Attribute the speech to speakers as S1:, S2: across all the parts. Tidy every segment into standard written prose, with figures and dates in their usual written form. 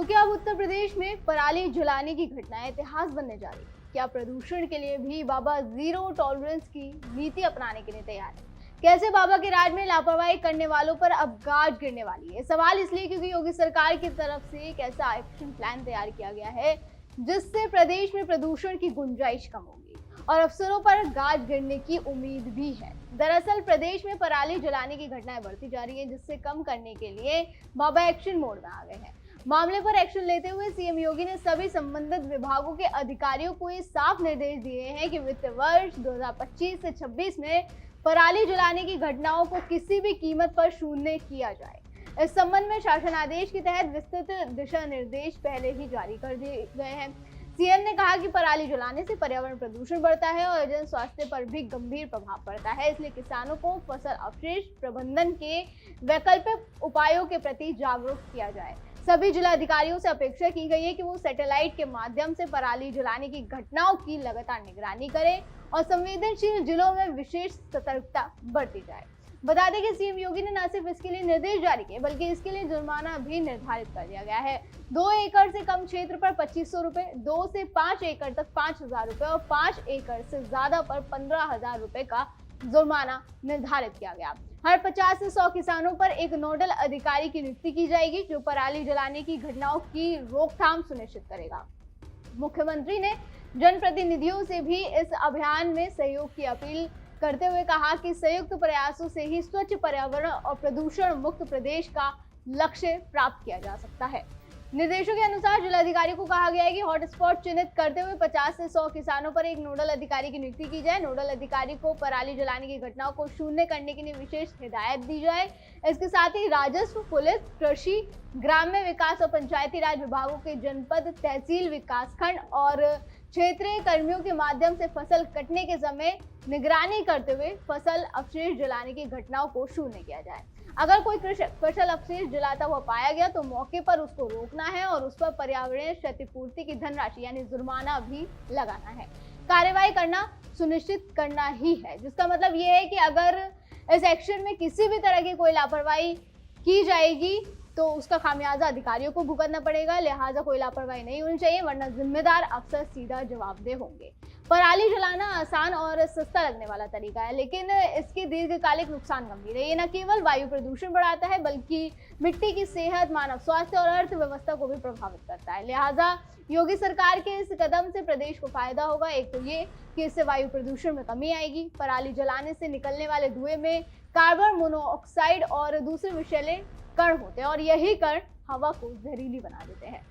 S1: क्योंकि अब उत्तर प्रदेश में पराली जलाने की घटनाएं इतिहास बनने जा रही है। क्या प्रदूषण के लिए भी बाबा जीरो टॉलरेंस की नीति अपनाने के लिए तैयार है? कैसे बाबा के राज में लापरवाही करने वालों पर अब गाज गिरने वाली है? सवाल इसलिए क्योंकि योगी सरकार की तरफ से एक ऐसा एक्शन प्लान तैयार किया गया है जिससे प्रदेश में प्रदूषण की गुंजाइश कम होगी और अफसरों पर गाज गिरने की उम्मीद भी है। दरअसल प्रदेश में पराली जलाने की घटनाएं बढ़ती जा रही है, जिससे कम करने के लिए बाबा एक्शन मोड में आ गए हैं। मामले पर एक्शन लेते हुए सीएम योगी ने सभी संबंधित विभागों के अधिकारियों को ये साफ निर्देश दिए हैं कि वित्त वर्ष 2025 से 26 में पराली जलाने की घटनाओं को किसी भी कीमत पर शून्य किया जाए। इस संबंध में शासन आदेश के तहत विस्तृत दिशा निर्देश पहले ही जारी कर दिए गए हैं। सीएम ने कहा कि पराली जलाने से पर्यावरण प्रदूषण बढ़ता है और जन स्वास्थ्य पर भी गंभीर प्रभाव पड़ता है, इसलिए किसानों को फसल अवशेष प्रबंधन के वैकल्पिक उपायों के प्रति जागरूक किया जाए। सभी जिलाधिकारियों से अपेक्षा की गई है कि वो सैटेलाइट के माध्यम से पराली जलाने की घटनाओं की लगातार निगरानी करें और संवेदनशील जिलों में विशेष सतर्कता बरती जाए। बता दें कि सीएम योगी ने न सिर्फ इसके लिए निर्देश जारी किए बल्कि इसके लिए जुर्माना भी निर्धारित कर दिया गया है। 2 एकड़ से कम क्षेत्र पर 2500 रुपए, 2 से 5 एकड़ तक 5000 रुपए और 5 एकड़ से ज्यादा पर 15000 रुपए का जुर्माना निर्धारित किया गया। हर 50 से 100 किसानों पर एक नोडल अधिकारी की नियुक्ति की जाएगी जो पराली जलाने की घटनाओं की रोकथाम सुनिश्चित करेगा। मुख्यमंत्री ने जनप्रतिनिधियों से भी इस अभियान में सहयोग की अपील करते हुए कहा कि संयुक्त प्रयासों से ही स्वच्छ पर्यावरण और प्रदूषण मुक्त प्रदेश का लक्ष्य प्राप्त किया जा सकता है। निर्देशों के अनुसार जिलाधिकारी को कहा गया है कि हॉटस्पॉट चिन्हित करते हुए 50 से 100 किसानों पर एक नोडल अधिकारी की नियुक्ति की जाए। नोडल अधिकारी को पराली जलाने की घटनाओं को शून्य करने के लिए विशेष हिदायत दी जाए। इसके साथ ही राजस्व, पुलिस, कृषि, ग्राम्य विकास और पंचायती राज विभागों के जनपद, तहसील, विकासखंड और क्षेत्रीय कर्मियों के माध्यम से फसल कटने के समय निगरानी करते हुए फसल अवशेष जलाने की घटनाओं को शून्य किया जाए। अगर कोई कृषक फसल अवशेष जलाता हुआ पाया गया तो मौके पर उसको रोकना है और उस पर पर्यावरणीय क्षतिपूर्ति की धनराशि यानी जुर्माना भी लगाना है। कार्रवाई करना सुनिश्चित करना ही है, जिसका मतलब ये है कि अगर इस एक्शन में किसी भी तरह की कोई लापरवाही की जाएगी तो उसका खामियाजा अधिकारियों को भुगतना पड़ेगा। लिहाजा कोई लापरवाही नहीं होनी चाहिए, वरना जिम्मेदार अफसर सीधा जवाबदेह होंगे। पराली जलाना आसान और सस्ता लगने वाला तरीका है, लेकिन इसके दीर्घकालिक नुकसान गंभीर है। ये न केवल वायु प्रदूषण बढ़ाता है बल्कि मिट्टी की सेहत, मानव स्वास्थ्य और अर्थव्यवस्था को भी प्रभावित करता है। लिहाजा योगी सरकार के इस कदम से प्रदेश को फायदा होगा। एक तो ये कि इससे वायु प्रदूषण में कमी आएगी। पराली जलाने से निकलने वाले धुएं में कार्बन मोनोऑक्साइड और दूसरे विषैले कण होते हैं और यही कण हवा को जहरीली बना देते हैं।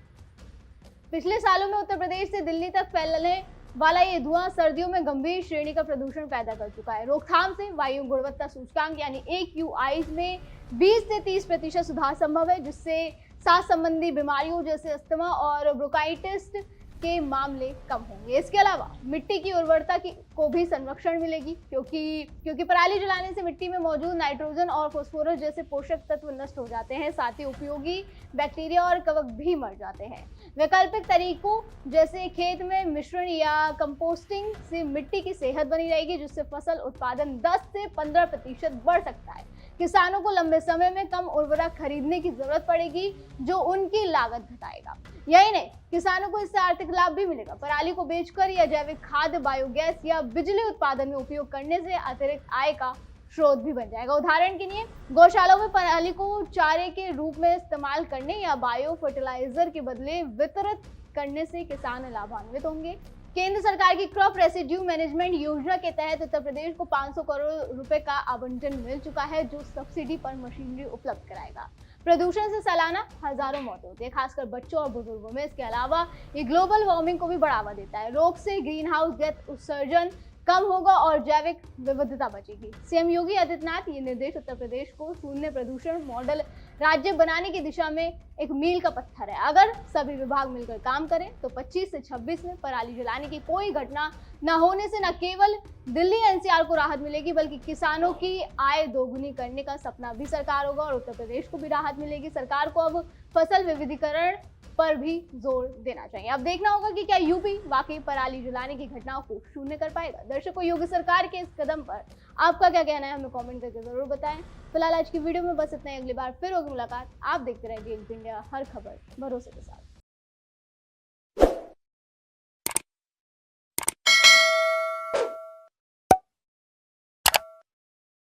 S1: पिछले सालों में उत्तर प्रदेश से दिल्ली तक फैलने वाला ये धुआं सर्दियों में गंभीर श्रेणी का प्रदूषण पैदा कर चुका है। रोकथाम से वायु गुणवत्ता सूचकांक यानी AQI में 20 से 30% सुधार संभव है, जिससे सांस संबंधी बीमारियों जैसे अस्थमा और ब्रोंकाइटिस के मामले कम होंगे। इसके अलावा मिट्टी की उर्वरता को भी संरक्षण मिलेगी, क्योंकि पराली जलाने से मिट्टी में मौजूद नाइट्रोजन और फास्फोरस जैसे पोषक तत्व नष्ट हो जाते हैं। साथ ही उपयोगी बैक्टीरिया और कवक भी मर जाते हैं। वैकल्पिक तरीकों जैसे खेत में मिश्रण या कंपोस्टिंग से मिट्टी की सेहत बनी रहेगी, जिससे फसल उत्पादन 10 से 15% बढ़ सकता है। किसानों को लंबे समय में कम उर्वरक खरीदने की जरूरत पड़ेगी, जो उनकी लागत घटाएगा। यही नहीं, किसानों को इससे आर्थिक लाभ भी मिलेगा। पराली को बेचकर या जैविक खाद, बायोगैस या बिजली उत्पादन में उपयोग करने से अतिरिक्त आय का स्रोत भी बन जाएगा। उदाहरण के लिए गौशालाओं में पराली को चारे के रूप में इस्तेमाल करने या बायो फर्टिलाइजर के बदले वितरित करने से किसान लाभान्वित होंगे। केंद्र सरकार की क्रॉप रेसिड्यू मैनेजमेंट योजना के तहत उत्तर प्रदेश को 500 करोड़ रुपए का आवंटन मिल चुका है, जो सब्सिडी पर मशीनरी उपलब्ध कराएगा। प्रदूषण से सालाना हजारों मौतें होती है, खासकर बच्चों और बुजुर्गों में। इसके अलावा ये ग्लोबल वार्मिंग को भी बढ़ावा देता है। रोग से ग्रीन हाउस गैस उत्सर्जन कम होगा और जैविक विविधता बचेगी। सीएम योगी आदित्यनाथ ये निर्देश उत्तर प्रदेश को शून्य प्रदूषण मॉडल राज्य बनाने की दिशा में एक मील का पत्थर है। अगर सभी विभाग मिलकर काम करें तो 25 से 26 में पराली जलाने की कोई घटना न होने से न केवल दिल्ली एनसीआर को राहत मिलेगी बल्कि किसानों की आय दोगुनी करने का सपना भी साकार होगा और उत्तर प्रदेश को भी राहत मिलेगी। सरकार को अब फसल विविधीकरण पर भी जोर देना चाहिए। अब देखना होगा कि क्या यूपी वाकई पराली जलाने की घटनाओं को शून्य कर पाएगा। दर्शकों, योगी सरकार के इस कदम पर आपका क्या कहना है, हमें कमेंट करके जरूर बताएं। फिलहाल आज की वीडियो में बस इतना ही, अगली बार फिर होगी मुलाकात। आप देखते रहिए इंडिया, हर खबर भरोसे के साथ।